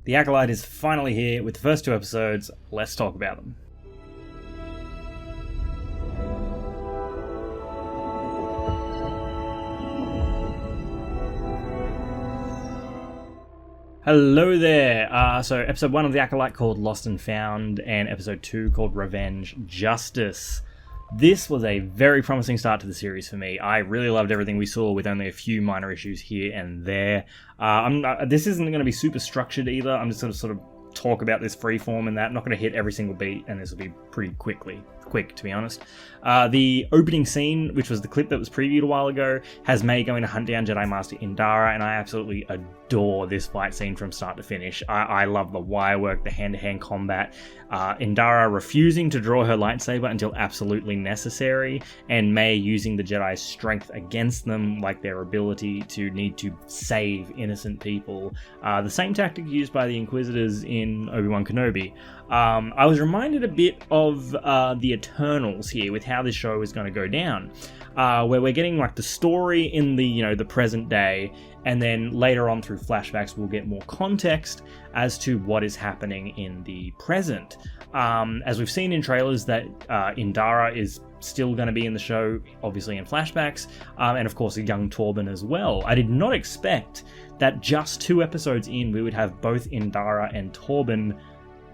The Acolyte is finally here with the first 2 episodes. Let's talk about them. Hello there! So episode 1 of The Acolyte called Lost and Found, and episode 2 called Revenge Justice. This was a very promising start to the series for me. I really loved everything we saw with only a few minor issues here and there. This isn't going to be super structured either. I'm just going to sort of talk about this freeform and that. I'm not going to hit every single beat, and this will be pretty quick, to be honest. The opening scene, which was the clip that was previewed a while ago, has May going to hunt down Jedi Master Indara, and I absolutely adore this fight scene from start to finish. I love the wire work, the hand-to-hand combat, Indara refusing to draw her lightsaber until absolutely necessary, and May using the Jedi's strength against them, like their ability to need to save innocent people. The same tactic used by the Inquisitors in Obi-Wan Kenobi. I was reminded a bit of the Eternals here with how this show is going to go down, where we're getting like the story in the present day, and then later on through flashbacks we'll get more context as to what is happening in the present. As we've seen in trailers that Indara is still going to be in the show, obviously in flashbacks, and of course a young Torben as well. I did not expect that just 2 episodes in we would have both Indara and Torben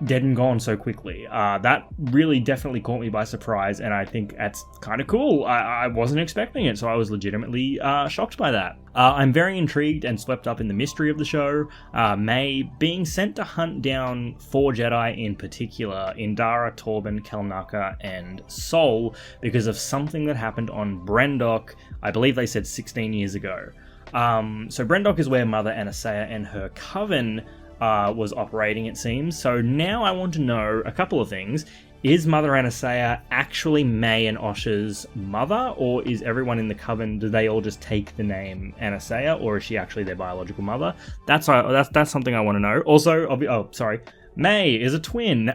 dead and gone so quickly. That really definitely caught me by surprise, and I think that's kind of cool. I wasn't expecting it, so I was legitimately shocked by that. I'm very intrigued and swept up in the mystery of the show. May being sent to hunt down 4 Jedi in particular, Indara, Torben, Kelnaka, and Sol, because of something that happened on Brendok, I believe they said 16 years ago. So Brendok is where Mother Anastasia and her coven was operating, it seems. So now I want to know a couple of things. Is Mother Anastasia actually May and Osha's mother, or is everyone in the coven, do they all just take the name Anastasia, or is she actually their biological mother? That's something I want to know. Also, May is a twin.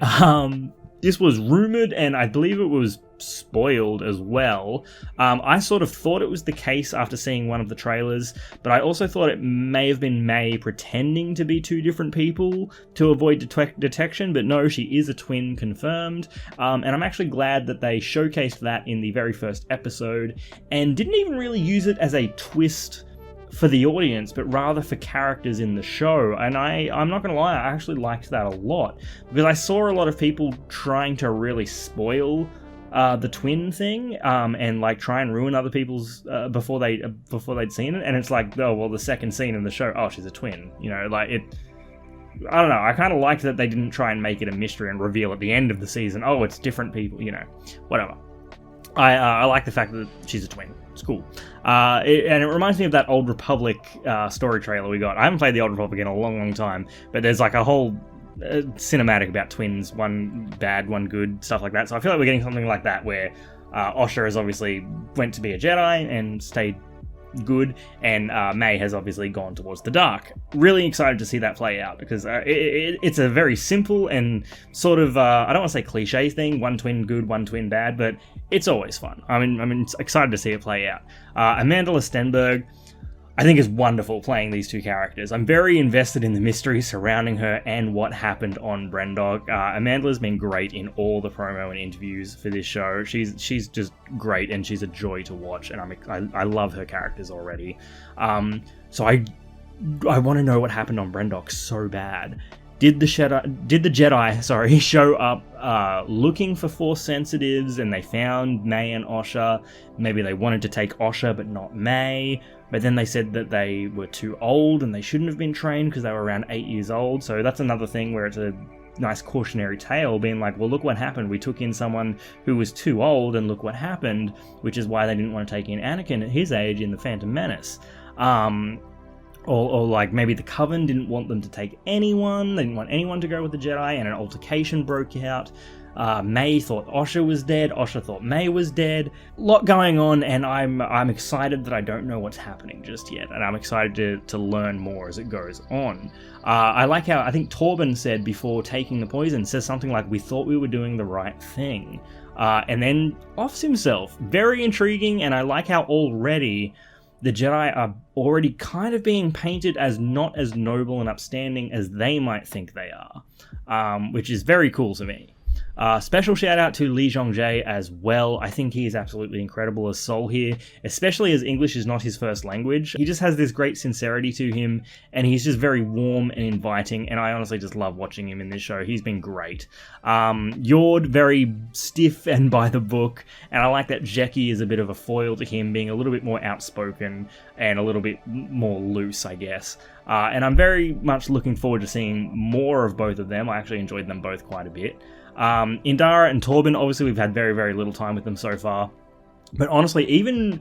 This was rumored, and I believe it was spoiled as well. I sort of thought it was the case after seeing one of the trailers, but I also thought it may have been May pretending to be 2 different people to avoid detection, but no, she is a twin confirmed. And I'm actually glad that they showcased that in the very first episode, and didn't even really use it as a twist for the audience, but rather for characters in the show. And I'm not gonna lie, I actually liked that a lot, because I saw a lot of people trying to really spoil the twin thing, and like try and ruin other people's before they'd seen it. And it's like, oh well, the second scene in the show, oh, she's a twin, like it. I don't know, I kind of liked that they didn't try and make it a mystery and reveal at the end of the season, oh, it's different people, whatever. I like the fact that she's a twin. It's cool. And it reminds me of that Old Republic story trailer we got. I haven't played the Old Republic in a long, long time, but there's like a whole cinematic about twins, one bad, one good, stuff like that. So I feel like we're getting something like that, where Osha has obviously went to be a Jedi and stayed good, and May has obviously gone towards the dark. Really excited to see that play out, because it's a very simple and sort of, I don't want to say cliche thing, one twin good, one twin bad, but it's always fun. I'm excited to see it play out. Amandla Stenberg, I think, is wonderful playing these 2 characters. I'm very invested in the mystery surrounding her and what happened on Brendok. Amandla's been great in all the promo and interviews for this show. She's just great, and she's a joy to watch, and I love her characters already. So I want to know what happened on Brendok so bad. Did the Jedi show up looking for Force sensitives, and they found May and Osha? Maybe they wanted to take Osha but not May, but then they said that they were too old and they shouldn't have been trained because they were around 8 years old. So that's another thing where it's a nice cautionary tale, being like, well, look what happened. We took in someone who was too old, and look what happened, which is why they didn't want to take in Anakin at his age in The Phantom Menace. Or like maybe the Coven didn't want them to take anyone, they didn't want anyone to go with the Jedi, and an altercation broke out. May thought Osha was dead, Osha thought May was dead. A lot going on, and I'm excited that I don't know what's happening just yet, and I'm excited to learn more as it goes on. I like how, I think Torben said before taking the poison, says something like, we thought we were doing the right thing, and then offs himself. Very intriguing, and I like how already the Jedi are already kind of being painted as not as noble and upstanding as they might think they are, which is very cool to me. Special shout out to Lee Jong-jae as well. I think he is absolutely incredible as Sol here, especially as English is not his first language. He just has this great sincerity to him, and he's just very warm and inviting, and I honestly just love watching him in this show. He's been great. Yord, very stiff and by the book, and I like that Jeki is a bit of a foil to him, being a little bit more outspoken and a little bit more loose, I guess. And I'm very much looking forward to seeing more of both of them. I actually enjoyed them both quite a bit. Indara and Torben, obviously we've had very, very little time with them so far. But honestly, even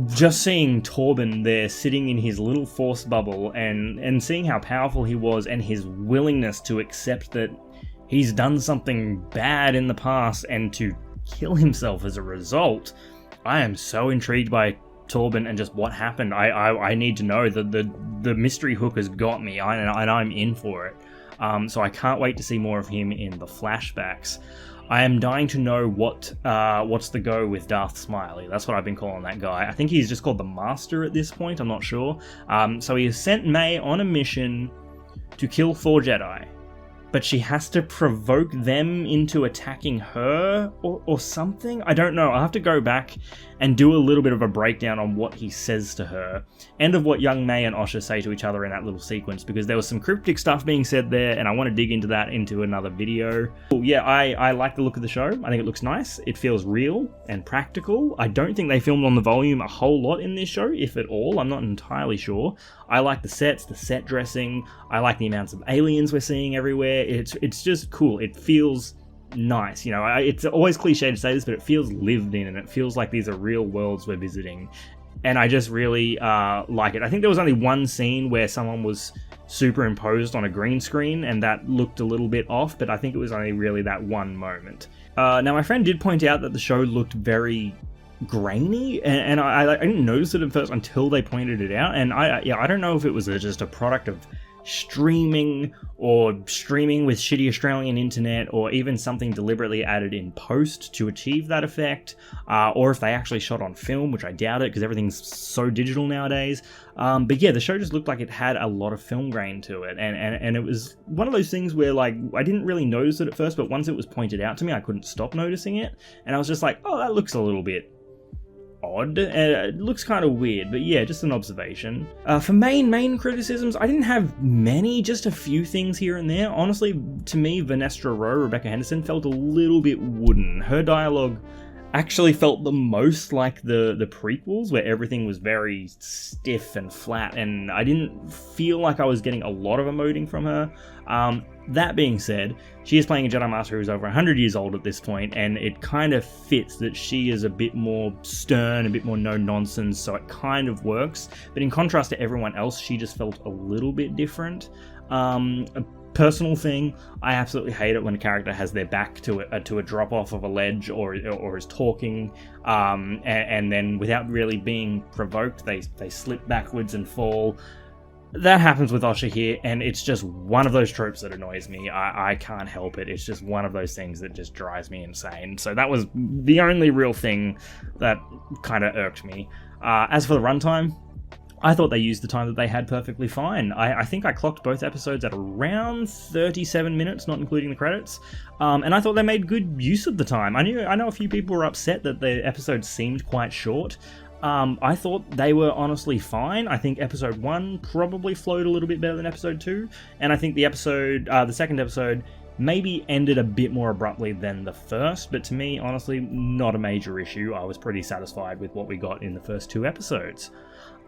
just seeing Torben there sitting in his little force bubble and seeing how powerful he was and his willingness to accept that he's done something bad in the past and to kill himself as a result, I am so intrigued by Torben and just what happened. I need to know. The mystery hook has got me, and I'm in for it. So I can't wait to see more of him in the flashbacks. I am dying to know what's the go with Darth Smiley. That's what I've been calling that guy. I think he's just called the Master at this point, I'm not sure. So he has sent May on a mission to kill 4 Jedi. But she has to provoke them into attacking her or something? I don't know. I'll have to go back and do a little bit of a breakdown on what he says to her and of what young May and Osha say to each other in that little sequence, because there was some cryptic stuff being said there, and I want to dig into that into another video. Yeah, I like the look of the show. I think it looks nice. It feels real and practical. I don't think they filmed on the volume a whole lot in this show, if at all. I'm not entirely sure. I like the sets, the set dressing. I like the amounts of aliens we're seeing everywhere. It's just cool. It feels nice. You know, it's always cliche to say this, but it feels lived in, and it feels like these are real worlds we're visiting. And I just really like it. I think there was only one scene where someone was superimposed on a green screen, and that looked a little bit off, but I think it was only really that one moment. Now, my friend did point out that the show looked very grainy, and I didn't notice it at first until they pointed it out. And I don't know if it was just a product of streaming with shitty Australian internet, or even something deliberately added in post to achieve that effect, or if they actually shot on film, which I doubt it because everything's so digital nowadays. But yeah, the show just looked like it had a lot of film grain to it, and it was one of those things where, like, I didn't really notice it at first, but once it was pointed out to me, I couldn't stop noticing it, and I was just like, oh, that looks a little bit odd. It looks kind of weird, but yeah, just an observation. For main criticisms, I didn't have many, just a few things here and there. Honestly, to me, Vernestra Rowe, Rebecca Henderson, felt a little bit wooden. Her dialogue actually felt the most like the prequels, where everything was very stiff and flat, and I didn't feel like I was getting a lot of emoting from her. That being said, she is playing a Jedi Master who's over 100 years old at this point, and it kind of fits that she is a bit more stern, a bit more no-nonsense, so it kind of works. But in contrast to everyone else, she just felt a little bit different. A personal thing, I absolutely hate it when a character has their back to a drop-off of a ledge or is talking, and then without really being provoked, they slip backwards and fall. That happens with Osha here, and it's just one of those tropes that annoys me. I can't help it. It's just one of those things that just drives me insane. So that was the only real thing that kind of irked me. As for the runtime, I thought they used the time that they had perfectly fine. I think I clocked both episodes at around 37 minutes, not including the credits. And I thought they made good use of the time. I know a few people were upset that the episodes seemed quite short. I thought they were honestly fine. I think episode 1 probably flowed a little bit better than episode 2, and I think the second episode maybe ended a bit more abruptly than the first, but to me, honestly, not a major issue. I was pretty satisfied with what we got in the first 2 episodes.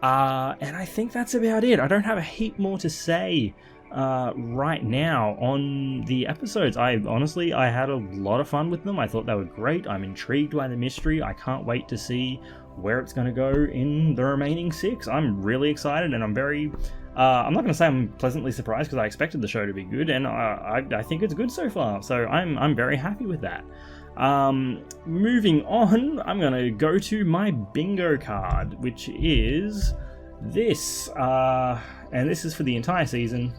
And I think that's about it. I don't have a heap more to say right now on the episodes. I had a lot of fun with them. I thought they were great. I'm intrigued by the mystery. I can't wait to see where it's going to go in the remaining 6. I'm really excited, and I'm very I'm not going to say I'm pleasantly surprised, because I expected the show to be good, and I think it's good so far, so I'm very happy with that. Moving on, I'm going to go to my bingo card, which is this, and this is for the entire season,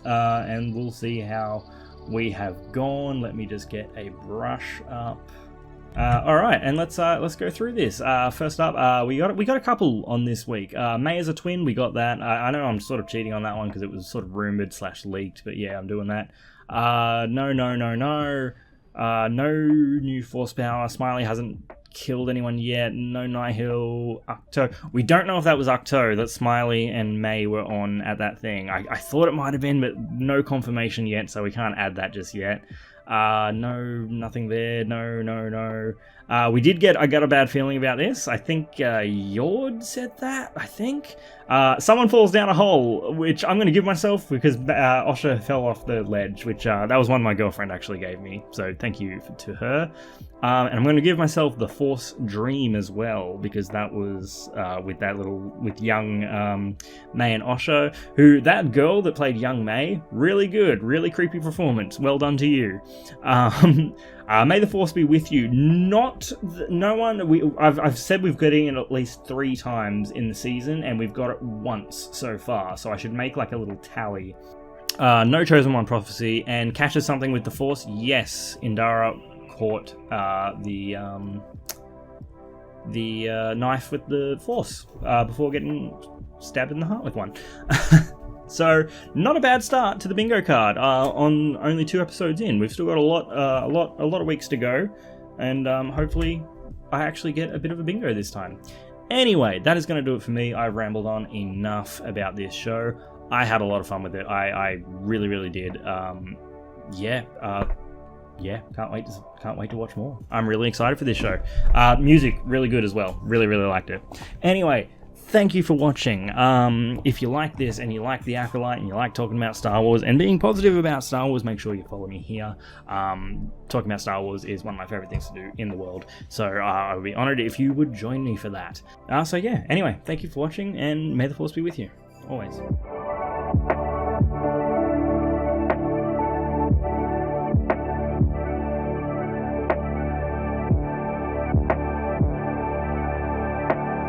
and we'll see how we have gone. Let me just get a brush up. All right, and let's go through this. First up, we got a couple on this week. May as a twin, we got that. I know I'm sort of cheating on that one because it was sort of rumored / leaked, but yeah, I'm doing that. No new force power. Smiley hasn't killed anyone yet. No Nihil. Ahch-To. We don't know if that was Ahch-To that Smiley and May were on at that thing. I thought it might have been, but no confirmation yet, so we can't add that just yet. No, nothing there. No. I got a bad feeling about this. I think Yord said that, I think. Someone falls down a hole, which I'm going to give myself because Osha fell off the ledge, which that was one my girlfriend actually gave me. So thank you to her. And I'm going to give myself the Force Dream as well, because that was with young May and Osha, who that girl that played young May, really good, really creepy performance. Well done to you. May the Force be with you. I've said we've got it at least 3 times in the season, and we've got it once so far, so I should make like a little tally. No Chosen One prophecy, and catches something with the Force. Yes, Indara caught the knife with the Force before getting stabbed in the heart with one. So not a bad start to the bingo card. On only 2 episodes in, we've still got a lot of weeks to go, and hopefully I actually get a bit of a bingo this time. Anyway, that is going to do it for me. I rambled on enough about this show. I had a lot of fun with it. I really did. Can't wait to watch more. I'm really excited for this show. Music really good as well. Really liked it. Anyway, thank you for watching. If you like this and you like The Acolyte and you like talking about Star Wars and being positive about Star Wars, make sure you follow me here. Talking about Star Wars is one of my favorite things to do in the world, so I would be honored if you would join me for that. So yeah, anyway, thank you for watching, and may the Force be with you always.